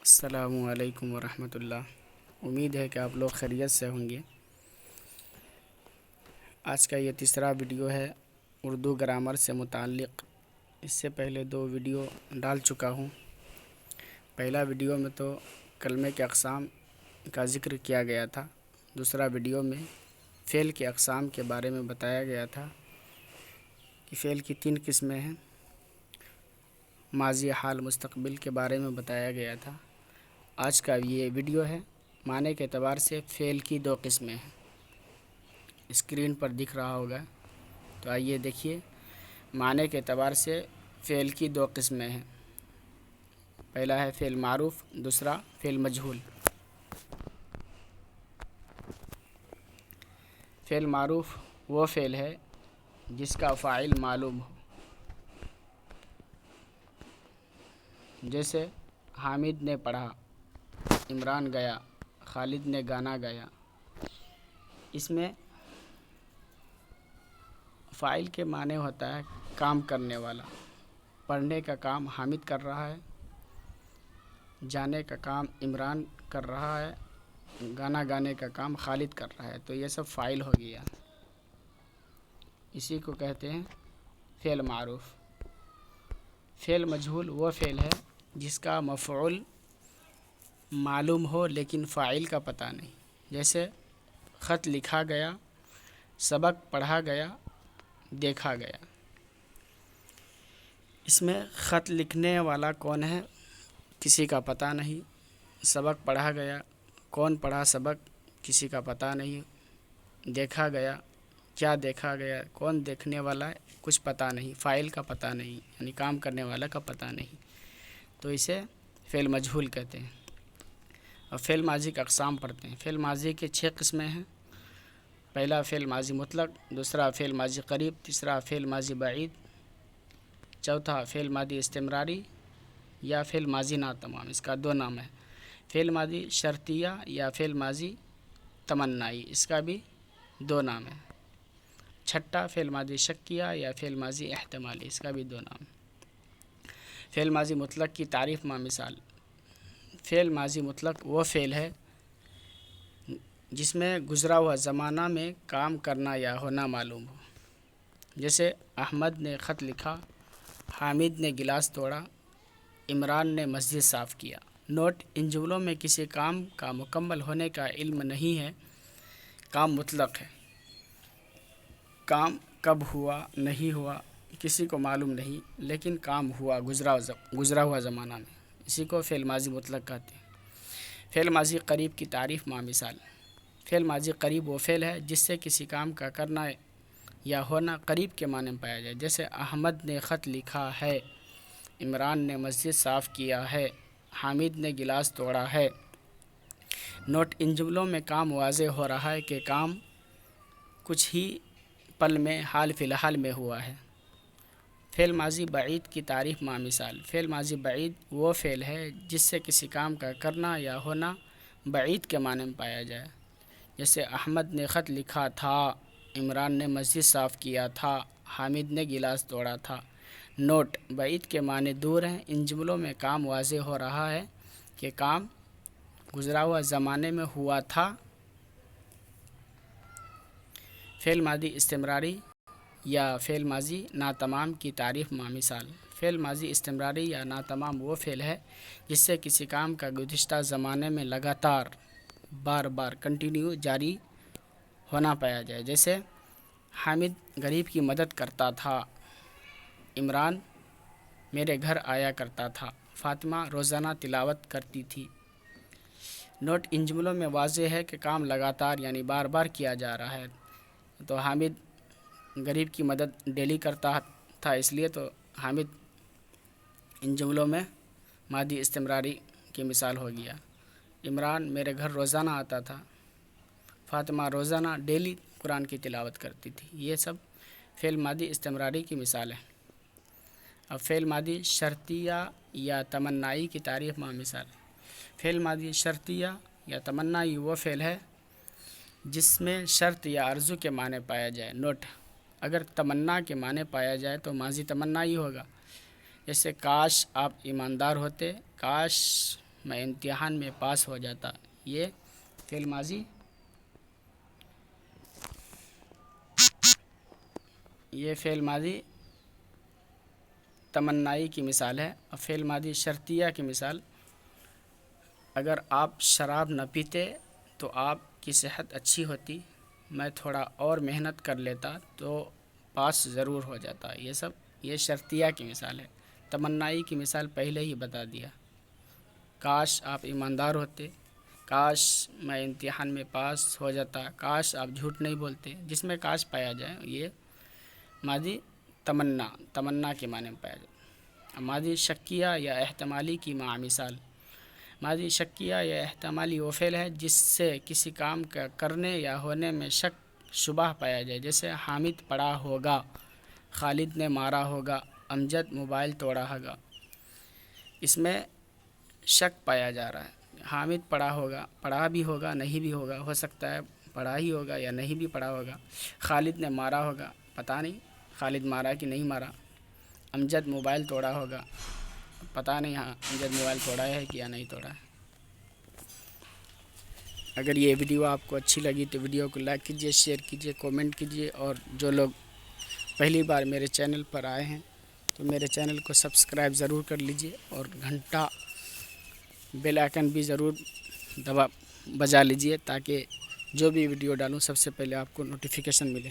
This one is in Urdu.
السلام علیکم ورحمۃ اللہ۔ امید ہے کہ آپ لوگ خیریت سے ہوں گے۔ آج کا یہ تیسرا ویڈیو ہے اردو گرامر سے متعلق۔ اس سے پہلے 2 ویڈیو ڈال چکا ہوں۔ پہلا ویڈیو میں تو کلمے کے اقسام کا ذکر کیا گیا تھا۔ دوسرا ویڈیو میں فعل کے اقسام کے بارے میں بتایا گیا تھا کہ فعل کی 3 قسمیں ہیں۔ ماضی، حال، مستقبل کے بارے میں بتایا گیا تھا۔ آج کا یہ ویڈیو ہے معنی کے اعتبار سے فعل کی 2 قسمیں ہیں۔ اسکرین پر دکھ رہا ہوگا، تو آئیے دیکھیے۔ معنی کے اعتبار سے فعل کی 2 قسمیں ہیں۔ پہلا ہے فعل معروف، دوسرا فعل مجہول۔ فعل معروف وہ فعل ہے جس کا فاعل معلوم ہو، جیسے حامد نے پڑھا، عمران گیا، خالد نے گانا گایا۔ اس میں فاعل کے معنی ہوتا ہے کام کرنے والا۔ پڑھنے کا کام حامد کر رہا ہے، جانے کا کام عمران کر رہا ہے، گانا گانے کا کام خالد کر رہا ہے، تو یہ سب فاعل ہو گیا۔ اسی کو کہتے ہیں فعل معروف۔ فعل مجہول وہ فعل ہے جس کا مفعول معلوم ہو لیکن فاعل کا پتہ نہیں، جیسے خط لکھا گیا، سبق پڑھا گیا، دیکھا گیا۔ اس میں خط لکھنے والا کون ہے کسی کا پتہ نہیں، سبق پڑھا گیا، کون پڑھا سبق کسی کا پتہ نہیں، دیکھا گیا، کیا دیکھا گیا، کون دیکھنے والا ہے کچھ پتہ نہیں، فاعل کا پتہ نہیں، یعنی کام کرنے والا کا پتہ نہیں، تو اسے فعل مجہول کہتے ہیں۔ اور فعل ماضی کا اقسام پڑھتے ہیں۔ فعل ماضی کے 6 قسمیں ہیں۔ پہلا فعل ماضی مطلق، دوسرا فعل ماضی قریب، تیسرا فعل ماضی بعید، چوتھا فعل ماضی استمراری یا فعل ماضی ناتمام۔ اس کا 2 نام ہے۔ فعل ماضی شرطیہ یا فعل ماضی تمنائی، اس کا بھی 2 نام ہے۔ چھٹا فعل ماضی شکیہ یا فعل ماضی احتمالی، اس کا بھی 2 نام۔ فعل ماضی مطلق کی تعریف ما مثال۔ فعل ماضی مطلق وہ فعل ہے جس میں گزرا ہوا زمانہ میں کام کرنا یا ہونا معلوم ہو، جیسے احمد نے خط لکھا، حامد نے گلاس توڑا، عمران نے مسجد صاف کیا۔ نوٹ: ان جملوں میں کسی کام کا مکمل ہونے کا علم نہیں ہے۔ کام مطلق ہے۔ کام کب ہوا، نہیں ہوا، کسی کو معلوم نہیں، لیکن کام ہوا گزرا ہوا زمانہ میں، اسی کو فعل ماضی مطلق کہتے ہیں۔ فعل ماضی قریب کی تعریف ما مثال۔ فعل ماضی قریب وہ فعل ہے جس سے کسی کام کا کرنا یا ہونا قریب کے معنی میں پایا جائے، جیسے احمد نے خط لکھا ہے، عمران نے مسجد صاف کیا ہے، حامد نے گلاس توڑا ہے۔ نوٹ: ان جملوں میں کام واضح ہو رہا ہے کہ کام کچھ ہی پل میں حال فی الحال میں ہوا ہے۔ فعل ماضی بعید کی تعریف ما مثال۔ فعل ماضی بعید وہ فعل ہے جس سے کسی کام کا کرنا یا ہونا بعید کے معنی میں پایا جائے، جیسے احمد نے خط لکھا تھا، عمران نے مسجد صاف کیا تھا، حامد نے گلاس توڑا تھا۔ نوٹ: بعید کے معنی دور ہیں۔ ان جملوں میں کام واضح ہو رہا ہے کہ کام گزرا ہوا زمانے میں ہوا تھا۔ فعل ماضی استمراری یا فعل ماضی ناتمام کی تعریف ما مثال۔ فعل ماضی استمراری یا ناتمام وہ فعل ہے جس سے کسی کام کا گزشتہ زمانے میں لگاتار بار بار کنٹینیو جاری ہونا پایا جائے، جیسے حامد غریب کی مدد کرتا تھا، عمران میرے گھر آیا کرتا تھا، فاطمہ روزانہ تلاوت کرتی تھی۔ نوٹ: ان جملوں میں واضح ہے کہ کام لگاتار یعنی بار بار کیا جا رہا ہے، تو حامد غریب کی مدد ڈیلی کرتا تھا، اس لیے تو حامد ان جملوں میں ماضی استمراری کی مثال ہو گیا۔ عمران میرے گھر روزانہ آتا تھا، فاطمہ روزانہ ڈیلی قرآن کی تلاوت کرتی تھی۔ یہ سب فعل ماضی استمراری کی مثال ہے۔ اب فعل ماضی شرطیہ یا تمنائی کی تعریف ما مثال۔ فعل ماضی شرطیہ یا تمنائی وہ فعل ہے جس میں شرط یا آرزو کے معنی پایا جائے۔ نوٹ: اگر تمنا کے معنی پایا جائے تو ماضی تمنائی ہوگا، جیسے کاش آپ ایماندار ہوتے، کاش میں امتحان میں پاس ہو جاتا، یہ فعل ماضی، یہ فعل ماضی تمنائی کی مثال ہے۔ اور فعل ماضی شرطیہ کی مثال، اگر آپ شراب نہ پیتے تو آپ کی صحت اچھی ہوتی، میں تھوڑا اور محنت کر لیتا تو پاس ضرور ہو جاتا، یہ شرطیہ کی مثال ہے۔ تمنائی کی مثال پہلے ہی بتا دیا، کاش آپ ایماندار ہوتے، کاش میں امتحان میں پاس ہو جاتا، کاش آپ جھوٹ نہیں بولتے، جس میں کاش پایا جائے یہ ماضی تمنا کے معنی میں پایا جائے۔ ماضی شکیہ یا احتمالی کی مع مثال، ماضی شکیہ یا احتمالی وہ فعل ہے جس سے کسی کام کا کرنے یا ہونے میں شک شبہ پایا جائے، جیسے حامد پڑھا ہوگا، خالد نے مارا ہوگا، امجد موبائل توڑا ہوگا۔ اس میں شک پایا جا رہا ہے۔ حامد پڑھا ہوگا، پڑھا بھی ہوگا نہیں بھی ہوگا، ہو سکتا ہے پڑھا ہی ہوگا یا نہیں بھی پڑھا ہوگا۔ خالد نے مارا ہوگا، پتہ نہیں خالد مارا کہ نہیں مارا۔ امجد موبائل توڑا ہوگا، پتہ نہیں ہاں امجد موبائل توڑا ہے کہ یا نہیں توڑا ہے۔ اگر یہ ویڈیو آپ کو اچھی لگی تو ویڈیو کو لائک کیجیے، شیئر کیجیے، کومنٹ کیجیے، اور جو لوگ پہلی بار میرے چینل پر آئے ہیں تو میرے چینل کو سبسکرائب ضرور کر لیجیے، اور گھنٹہ بیل آئیکن بھی ضرور بجا لیجیے تاکہ جو بھی ویڈیو ڈالوں سب سے پہلے آپ کو نوٹیفیکیشن ملے۔